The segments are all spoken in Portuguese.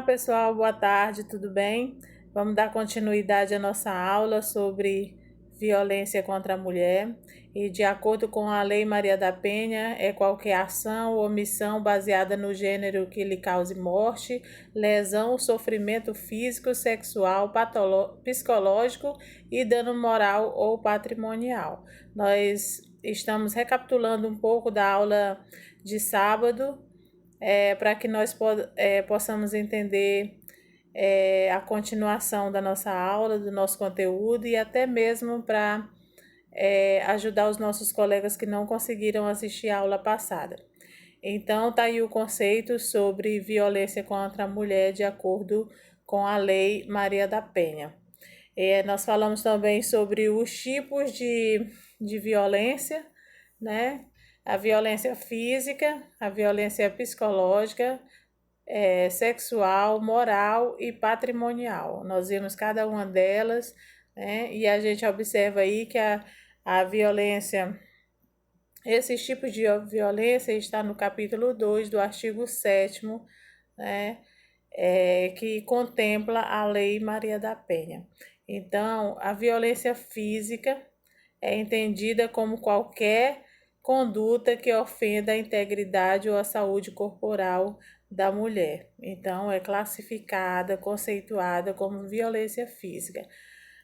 Olá pessoal, boa tarde, tudo bem? Vamos dar continuidade à nossa aula sobre violência contra a mulher e de acordo com a Lei Maria da Penha, é qualquer ação ou omissão baseada no gênero que lhe cause morte, lesão, sofrimento físico, sexual, psicológico e dano moral ou patrimonial. Nós estamos recapitulando um pouco da aula de sábado, para que nós possamos entender a continuação da nossa aula, do nosso conteúdo e até mesmo para ajudar os nossos colegas que não conseguiram assistir a aula passada. Então, tá aí o conceito sobre violência contra a mulher de acordo com a Lei Maria da Penha. Nós falamos também sobre os tipos de violência, né? A violência física, a violência psicológica, sexual, moral e patrimonial. Nós vimos cada uma delas, né? E a gente observa aí que a violência, esses tipos de violência está no capítulo 2 do artigo 7º, né? Que contempla a Lei Maria da Penha. Então, a violência física é entendida como qualquer conduta que ofenda a integridade ou a saúde corporal da mulher. Então, é classificada, conceituada como violência física.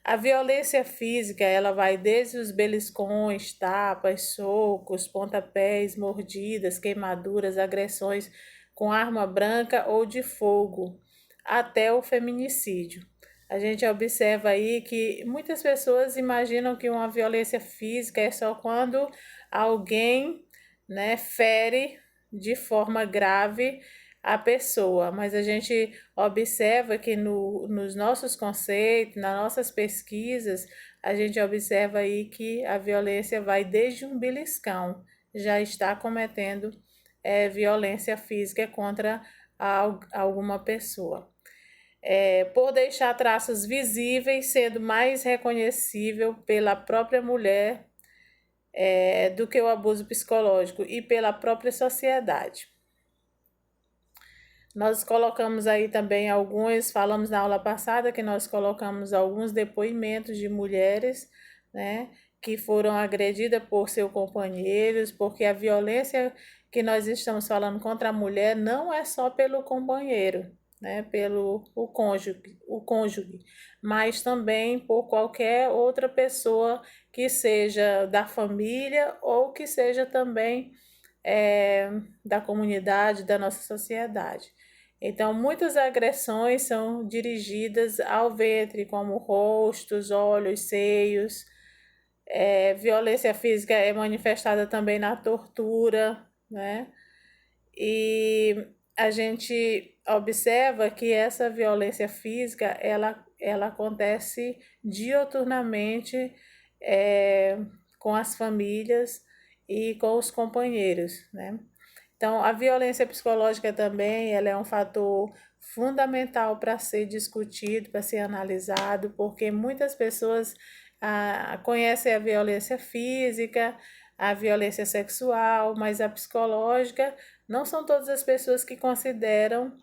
A violência física, ela vai desde os beliscões, tapas, socos, pontapés, mordidas, queimaduras, agressões com arma branca ou de fogo, até o feminicídio. A gente observa aí que muitas pessoas imaginam que uma violência física é só quando alguém, né, fere de forma grave a pessoa, mas a gente observa que nos nossos conceitos, nas nossas pesquisas, a gente observa aí que a violência vai desde um beliscão, já está cometendo violência física contra alguma pessoa. Por deixar traços visíveis, sendo mais reconhecível pela própria mulher do que o abuso psicológico e pela própria sociedade. Nós colocamos aí também falamos na aula passada que nós colocamos alguns depoimentos de mulheres, né, que foram agredidas por seus companheiros, porque a violência que nós estamos falando contra a mulher não é só pelo companheiro, né, pelo o cônjuge, mas também por qualquer outra pessoa que seja da família ou que seja também da comunidade, da nossa sociedade. Então, muitas agressões são dirigidas ao ventre, como rostos, olhos, seios. Violência física é manifestada também na tortura, né? E a gente observa que essa violência física, ela acontece diuturnamente com as famílias e com os companheiros, né? Então, a violência psicológica também, ela é um fator fundamental para ser discutido, para ser analisado, porque muitas pessoas conhecem a violência física, a violência sexual, mas a psicológica não são todas as pessoas que consideram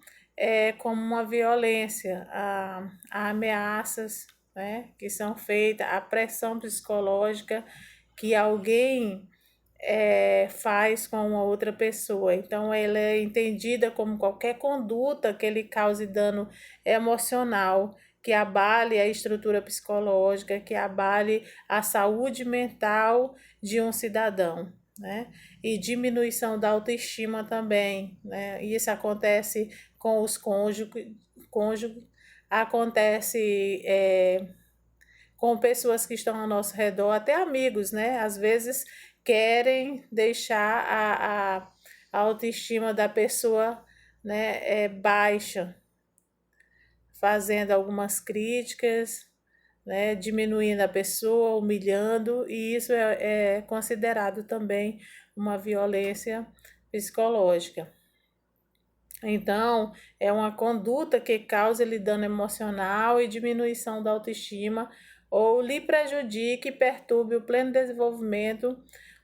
como uma violência, a ameaças, né, que são feitas, a pressão psicológica que alguém faz com uma outra pessoa. Então, ela é entendida como qualquer conduta que lhe cause dano emocional, que abale a estrutura psicológica, que abale a saúde mental de um cidadão, né? E diminuição da autoestima também, né? Isso acontece com os cônjuges, acontece com pessoas que estão ao nosso redor, até amigos, né? Às vezes querem deixar a autoestima da pessoa, né, baixa, fazendo algumas críticas, né, diminuindo a pessoa, humilhando, e isso é considerado também uma violência psicológica. Então, é uma conduta que causa-lhe dano emocional e diminuição da autoestima ou lhe prejudique e perturbe o pleno desenvolvimento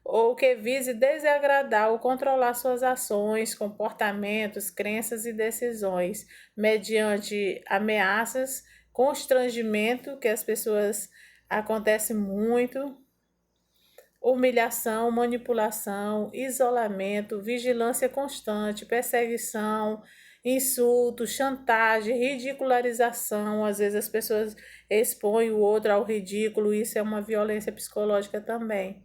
ou que vise desagradar ou controlar suas ações, comportamentos, crenças e decisões, mediante ameaças, constrangimento, que as pessoas acontece muito, humilhação, manipulação, isolamento, vigilância constante, perseguição, insulto, chantagem, ridicularização. Às vezes as pessoas expõem o outro ao ridículo, isso é uma violência psicológica também.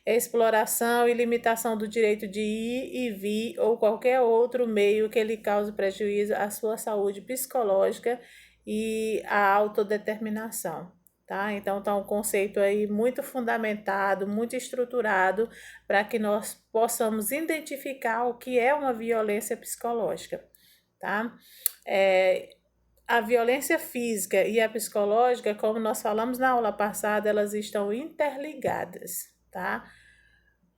Exploração e limitação do direito de ir e vir ou qualquer outro meio que lhe cause prejuízo à sua saúde psicológica e à autodeterminação. Tá? Então, está um conceito aí muito fundamentado, muito estruturado, para que nós possamos identificar o que é uma violência psicológica. Tá? A violência física e a psicológica, como nós falamos na aula passada, elas estão interligadas, tá?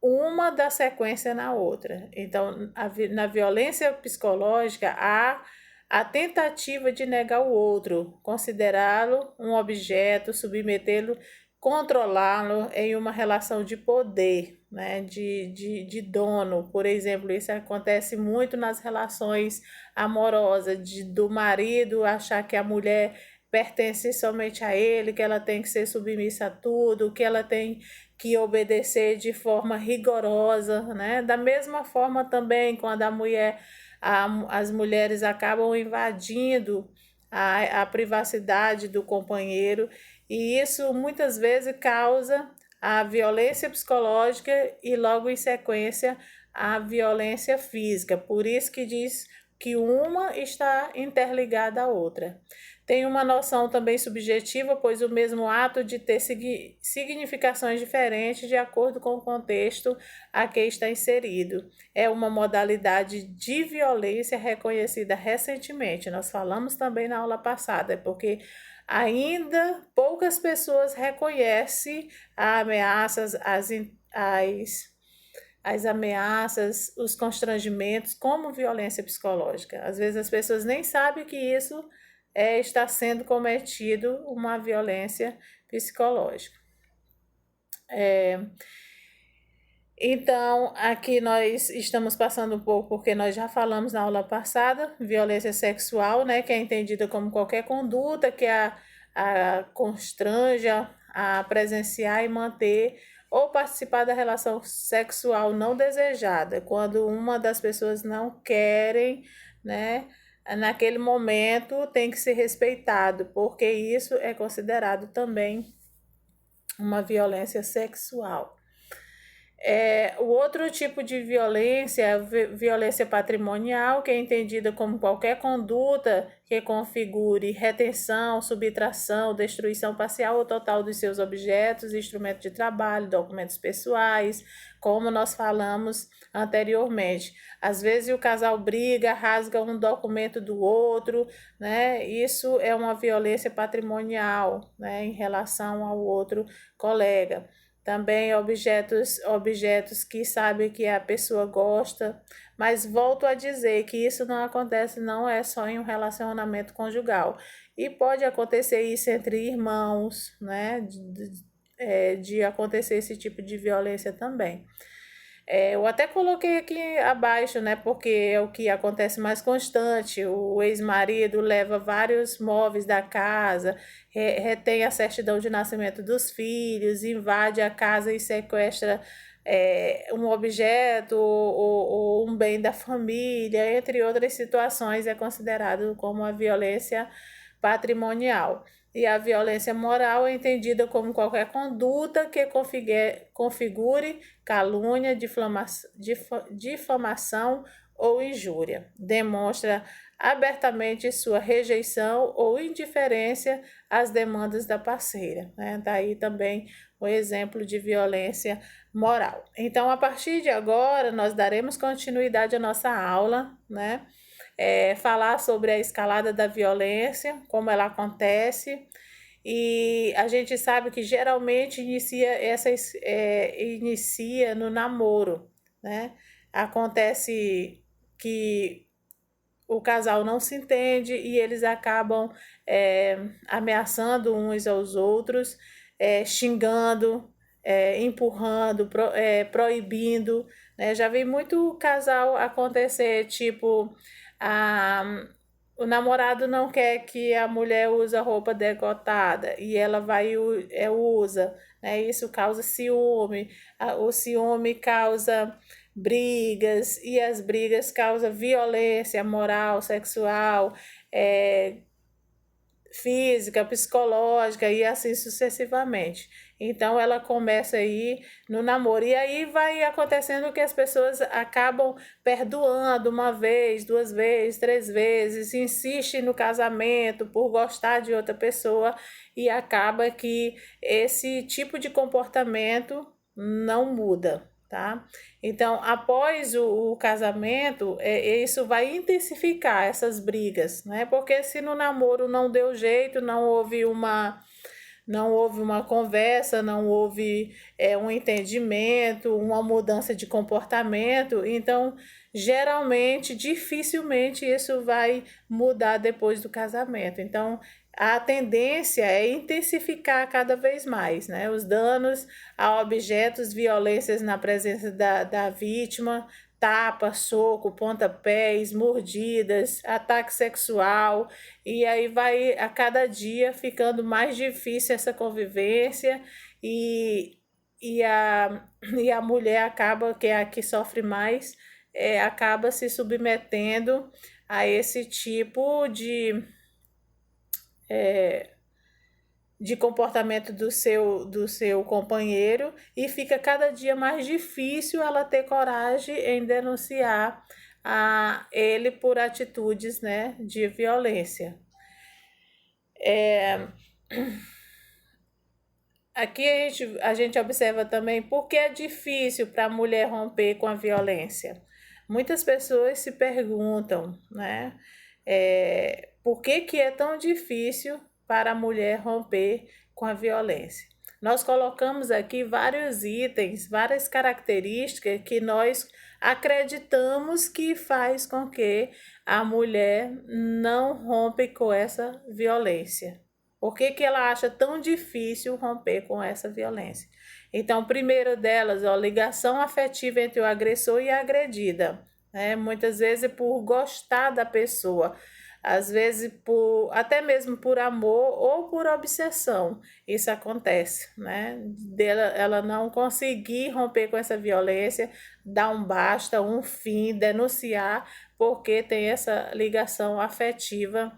Uma dá sequência na outra. Então, na violência psicológica, há a tentativa de negar o outro, considerá-lo um objeto, submetê-lo, controlá-lo em uma relação de poder, né, de dono. Por exemplo, isso acontece muito nas relações amorosas, do marido achar que a mulher pertence somente a ele, que ela tem que ser submissa a tudo, que ela tem que obedecer de forma rigorosa, né? Da mesma forma também, quando as mulheres acabam invadindo a privacidade do companheiro, e isso muitas vezes causa a violência psicológica e logo em sequência a violência física. Por isso que diz que uma está interligada à outra. Tem uma noção também subjetiva, pois o mesmo ato de ter significações diferentes de acordo com o contexto a que está inserido. É uma modalidade de violência reconhecida recentemente. Nós falamos também na aula passada, porque ainda poucas pessoas reconhecem as ameaças, as ameaças, os constrangimentos como violência psicológica. Às vezes as pessoas nem sabem que isso está sendo cometido uma violência psicológica. Então, aqui nós estamos passando um pouco, porque nós já falamos na aula passada, violência sexual, né, que é entendida como qualquer conduta que a constranja a presenciar e manter ou participar da relação sexual não desejada, quando uma das pessoas não querem, né, naquele momento tem que ser respeitado, porque isso é considerado também uma violência sexual. O outro tipo de violência é a violência patrimonial, que é entendida como qualquer conduta que configure retenção, subtração, destruição parcial ou total dos seus objetos, instrumentos de trabalho, documentos pessoais, como nós falamos anteriormente. Às vezes o casal briga, rasga um documento do outro, né? Isso é uma violência patrimonial, né, em relação ao outro colega. Também objetos que sabe que a pessoa gosta, mas volto a dizer que isso não acontece, não é só em um relacionamento conjugal. E pode acontecer isso entre irmãos, né? De acontecer esse tipo de violência também. Eu até coloquei aqui abaixo, né? Porque é o que acontece mais constante. O ex-marido leva vários móveis da casa, retém a certidão de nascimento dos filhos, invade a casa e sequestra um objeto ou um bem da família, entre outras situações, é considerado como uma violência patrimonial. E a violência moral é entendida como qualquer conduta que configure calúnia, difamação ou injúria. Demonstra abertamente sua rejeição ou indiferença às demandas da parceira, né? Daí também o exemplo de violência moral. Então, a partir de agora, nós daremos continuidade à nossa aula, né? Falar sobre a escalada da violência, como ela acontece, e a gente sabe que geralmente inicia no namoro, né? Acontece que o casal não se entende e eles acabam ameaçando uns aos outros, xingando, empurrando, proibindo, né? Já vi muito casal acontecer, tipo, a, o namorado não quer que a mulher use roupa decotada e ela vai e usa, né? Isso causa ciúme, o ciúme causa brigas e as brigas causam violência moral, sexual, é, física, psicológica e assim sucessivamente. Então ela começa aí no namoro e aí vai acontecendo que as pessoas acabam perdoando uma vez, duas vezes, três vezes, insiste no casamento por gostar de outra pessoa e acaba que esse tipo de comportamento não muda. Tá? Então, após o casamento, isso vai intensificar essas brigas, né? Porque se no namoro não deu jeito, não houve uma conversa, não houve um entendimento, uma mudança de comportamento, então geralmente, dificilmente isso vai mudar depois do casamento. Então, a tendência é intensificar cada vez mais, né? Os danos a objetos, violências na presença da vítima, tapa, soco, pontapés, mordidas, ataque sexual, e aí vai a cada dia ficando mais difícil essa convivência e, e, a, e a mulher acaba, que é a que sofre mais, acaba se submetendo a esse tipo de comportamento do seu companheiro e fica cada dia mais difícil ela ter coragem em denunciar a ele por atitudes, né, de violência. Aqui a gente observa também por que é difícil para a mulher romper com a violência. Muitas pessoas se perguntam, né, por que é tão difícil para a mulher romper com a violência. Nós colocamos aqui vários itens, várias características que nós acreditamos que faz com que a mulher não rompe com essa violência. Por que ela acha tão difícil romper com essa violência? Então, primeiro delas, a ligação afetiva entre o agressor e a agredida, né? Muitas vezes por gostar da pessoa, às vezes até mesmo por amor ou por obsessão, isso acontece, né? Ela não conseguir romper com essa violência, dar um basta, um fim, denunciar, porque tem essa ligação afetiva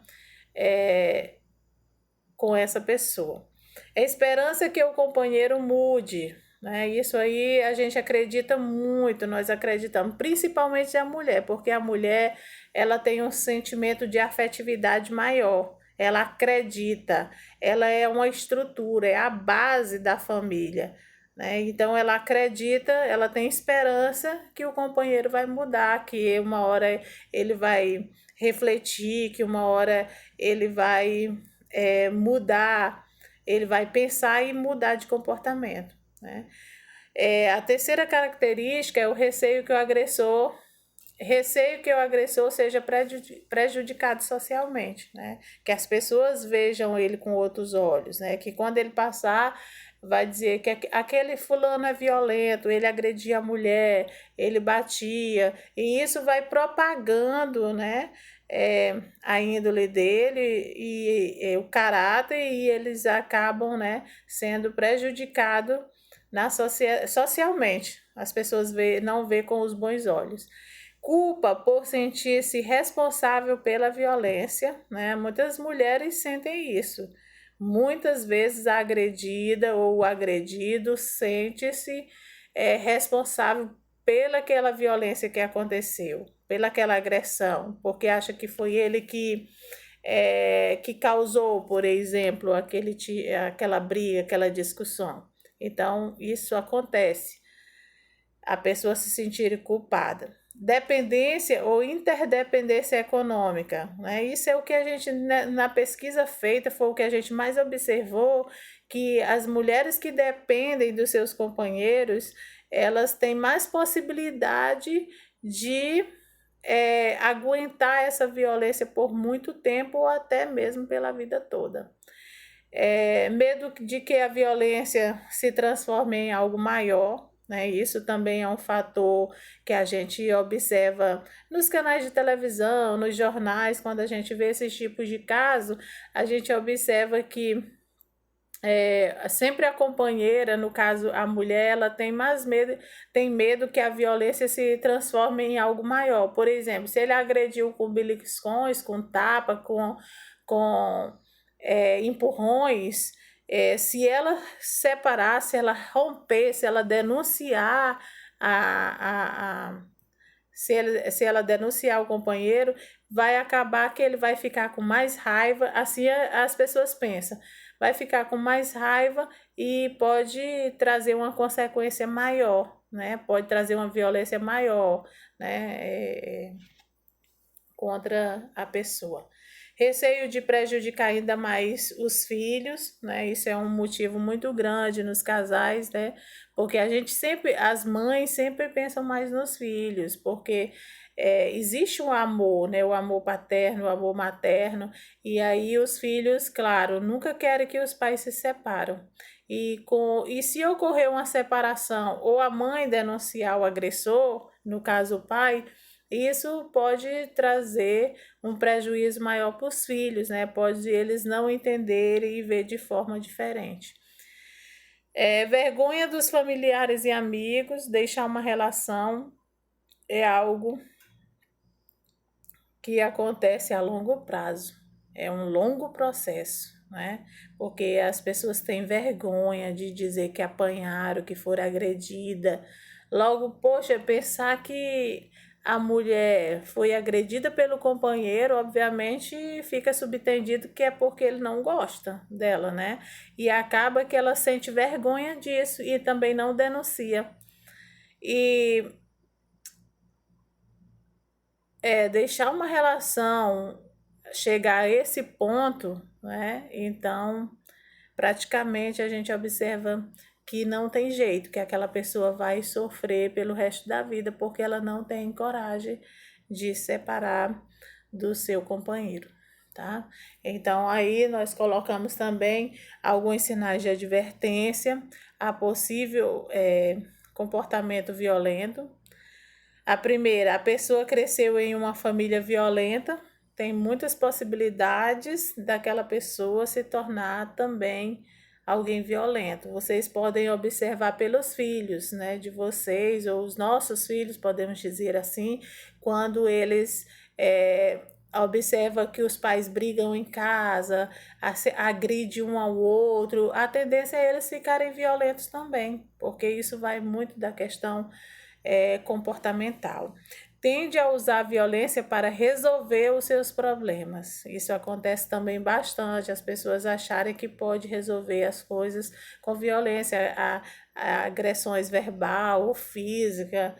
com essa pessoa. É esperança que o companheiro mude, né? Isso aí a gente acredita muito, nós acreditamos, principalmente a mulher, porque a mulher ela tem um sentimento de afetividade maior. Ela acredita, ela é uma estrutura, é a base da família, né? Então ela acredita, ela tem esperança que o companheiro vai mudar, que uma hora ele vai refletir, que uma hora ele vai mudar, ele vai pensar e mudar de comportamento, né? A terceira característica é o receio que o agressor seja prejudicado socialmente, né? Que as pessoas vejam ele com outros olhos, né? Que quando ele passar, vai dizer que aquele fulano é violento, ele agredia a mulher, ele batia, e isso vai propagando, né? A índole dele e o caráter, e eles acabam, né, sendo prejudicados socialmente. As pessoas não vê com os bons olhos. Culpa por sentir-se responsável pela violência, né? Muitas mulheres sentem isso. Muitas vezes a agredida ou o agredido sente-se responsável pelaquela violência que aconteceu, pelaquela agressão, porque acha que foi ele que causou, por exemplo, aquela briga, aquela discussão. Então, isso acontece, a pessoa se sentir culpada. Dependência ou interdependência econômica, né? Isso é o que a gente, na pesquisa feita, foi o que a gente mais observou, que as mulheres que dependem dos seus companheiros, elas têm mais possibilidade de aguentar essa violência por muito tempo ou até mesmo pela vida toda. Medo de que a violência se transforme em algo maior, né? Isso também é um fator que a gente observa nos canais de televisão, nos jornais, quando a gente vê esses tipos de caso, a gente observa que sempre a companheira, no caso a mulher, ela tem medo que a violência se transforme em algo maior. Por exemplo, se ele agrediu com beliscões, com tapa, com empurrões, se ela separar, se ela romper, se ela denunciar se ela denunciar o companheiro, vai acabar que ele vai ficar com mais raiva, assim as pessoas pensam, vai ficar com mais raiva e pode trazer uma consequência maior, né? Pode trazer uma violência maior, né? Contra a pessoa. Receio de prejudicar ainda mais os filhos, né? Isso é um motivo muito grande nos casais, né? Porque as mães sempre pensam mais nos filhos, porque existe um amor, né? O amor paterno, o amor materno, e aí os filhos, claro, nunca querem que os pais se separam. E se ocorrer uma separação ou a mãe denunciar o agressor, no caso o pai, isso pode trazer um prejuízo maior para os filhos, né? Pode eles não entenderem e ver de forma diferente. Vergonha dos familiares e amigos, deixar uma relação é algo que acontece a longo prazo, é um longo processo, né? Porque as pessoas têm vergonha de dizer que apanharam, que foram agredida. Logo, poxa, pensar que a mulher foi agredida pelo companheiro, obviamente fica subentendido que é porque ele não gosta dela, né? E acaba que ela sente vergonha disso e também não denuncia. E deixar uma relação chegar a esse ponto, né? Então, praticamente a gente observa que não tem jeito, que aquela pessoa vai sofrer pelo resto da vida porque ela não tem coragem de separar do seu companheiro, tá? Então aí nós colocamos também alguns sinais de advertência a possível comportamento violento. A primeira, a pessoa cresceu em uma família violenta, tem muitas possibilidades daquela pessoa se tornar também alguém violento. Vocês podem observar pelos filhos, né, de vocês, ou os nossos filhos, podemos dizer assim, quando eles observam que os pais brigam em casa, agridem um ao outro, a tendência é eles ficarem violentos também, porque isso vai muito da questão comportamental. Tende a usar a violência para resolver os seus problemas. Isso acontece também bastante, as pessoas acharem que pode resolver as coisas com violência, a agressões verbal ou física,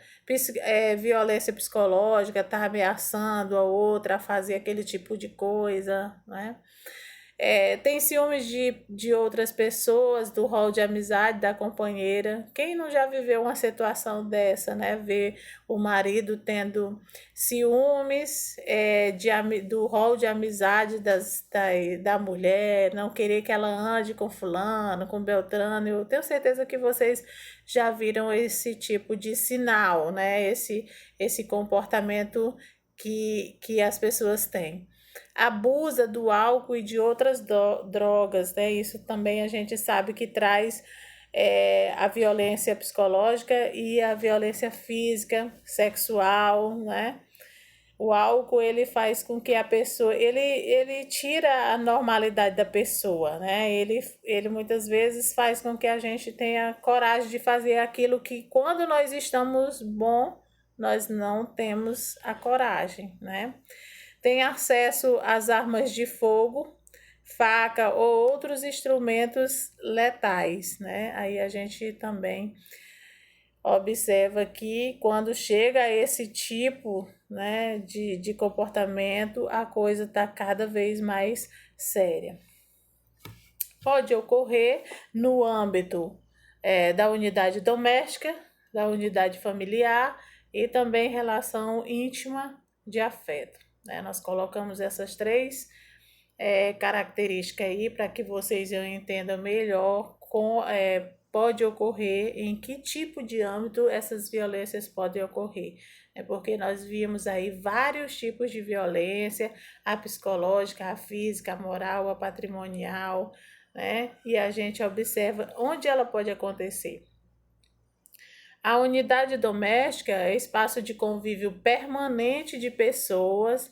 violência psicológica, tá ameaçando a outra a fazer aquele tipo de coisa, né? Tem ciúmes de outras pessoas, do rol de amizade da companheira. Quem não já viveu uma situação dessa, né? Ver o marido tendo ciúmes do rol de amizade da mulher, não querer que ela ande com fulano, com Beltrano. Eu tenho certeza que vocês já viram esse tipo de sinal, né? Esse comportamento que as pessoas têm. Abusa do álcool e de outras drogas, né? Isso também a gente sabe que traz a violência psicológica e a violência física, sexual, né? O álcool, ele faz com que a pessoa, ele tira a normalidade da pessoa, né? Ele muitas vezes faz com que a gente tenha coragem de fazer aquilo que quando nós estamos bom, nós não temos a coragem, né? Tem acesso às armas de fogo, faca ou outros instrumentos letais, né? Aí a gente também observa que quando chega a esse tipo, né, de comportamento, a coisa está cada vez mais séria. Pode ocorrer no âmbito da unidade doméstica, da unidade familiar e também relação íntima de afeto, né? Nós colocamos essas três característica aí para que vocês entendam melhor pode ocorrer, em que tipo de âmbito essas violências podem ocorrer. É porque nós vimos aí vários tipos de violência, a psicológica, a física, a moral, a patrimonial, né? E a gente observa onde ela pode acontecer. A unidade doméstica é espaço de convívio permanente de pessoas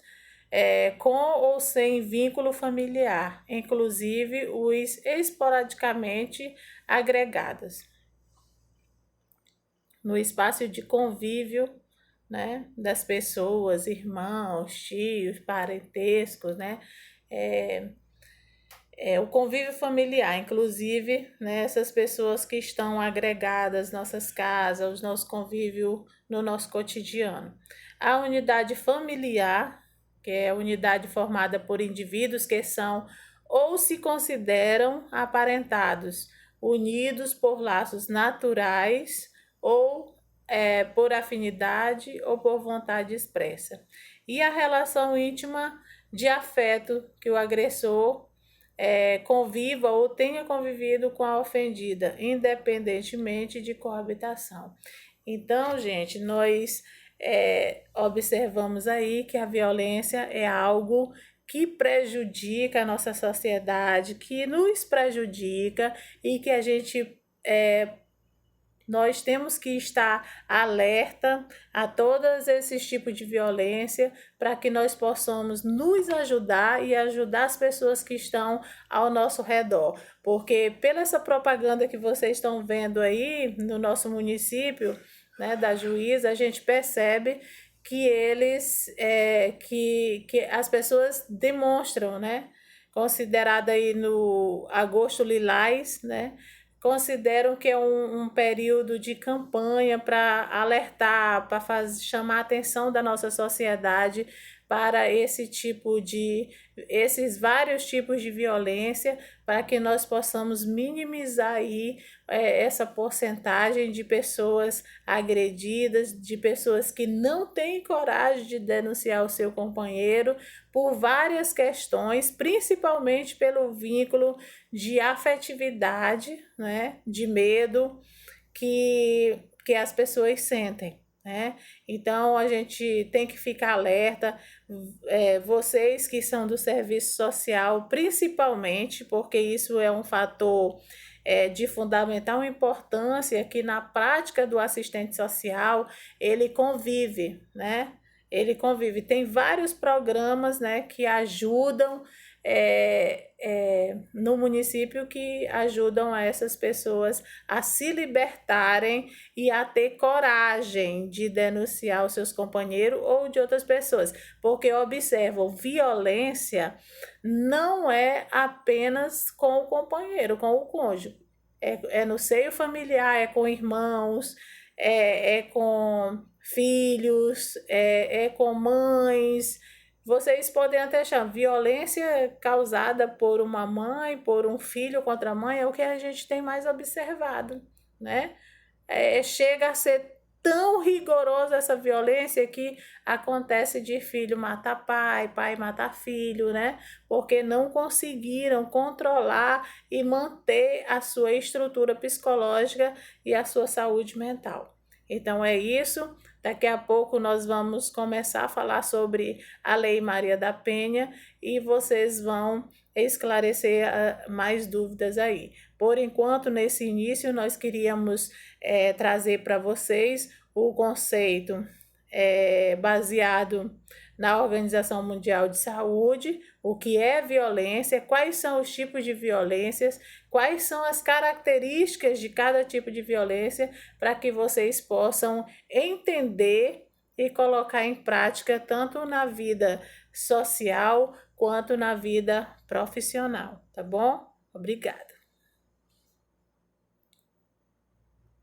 com ou sem vínculo familiar, inclusive os esporadicamente agregados. No espaço de convívio, né, das pessoas, irmãos, tios, parentescos, né, o convívio familiar, inclusive, né, essas pessoas que estão agregadas às nossas casas, ao nosso convívio no nosso cotidiano. A unidade familiar, que é a unidade formada por indivíduos que são ou se consideram aparentados, unidos por laços naturais ou por afinidade ou por vontade expressa. E a relação íntima de afeto que o agressor conviva ou tenha convivido com a ofendida, independentemente de coabitação. Então, gente, nós observamos aí que a violência é algo que prejudica a nossa sociedade, que nos prejudica e que a gente nós temos que estar alerta a todos esses tipos de violência para que nós possamos nos ajudar e ajudar as pessoas que estão ao nosso redor. Porque pela essa propaganda que vocês estão vendo aí no nosso município, né, da Juíza, a gente percebe que que as pessoas demonstram, né, considerada aí no agosto lilás, né, consideram que é um período de campanha para alertar, para chamar a atenção da nossa sociedade para esses vários tipos de violência, para que nós possamos minimizar aí essa porcentagem de pessoas agredidas, de pessoas que não têm coragem de denunciar o seu companheiro por várias questões, principalmente pelo vínculo de afetividade, né, de medo que as pessoas sentem, né? Então a gente tem que ficar alerta, vocês que são do serviço social, principalmente, porque isso é um fator de fundamental importância que na prática do assistente social ele convive, né? Ele convive. Tem vários programas, né, que ajudam no município, que ajudam a essas pessoas a se libertarem e a ter coragem de denunciar os seus companheiros ou de outras pessoas, porque observam, violência não é apenas com o companheiro, com o cônjuge, é no seio familiar, é com irmãos, é com filhos, é com mães. Vocês podem até achar violência causada por uma mãe, por um filho contra a mãe, é o que a gente tem mais observado, né? Chega a ser tão rigorosa essa violência que acontece de filho matar pai, pai matar filho, né? Porque não conseguiram controlar e manter a sua estrutura psicológica e a sua saúde mental. Então é isso. Daqui a pouco nós vamos começar a falar sobre a Lei Maria da Penha e vocês vão esclarecer mais dúvidas aí. Por enquanto, nesse início, nós queríamos trazer para vocês o conceito baseado na Organização Mundial de Saúde, o que é violência, quais são os tipos de violências, quais são as características de cada tipo de violência, para que vocês possam entender e colocar em prática tanto na vida social quanto na vida profissional, tá bom? Obrigada.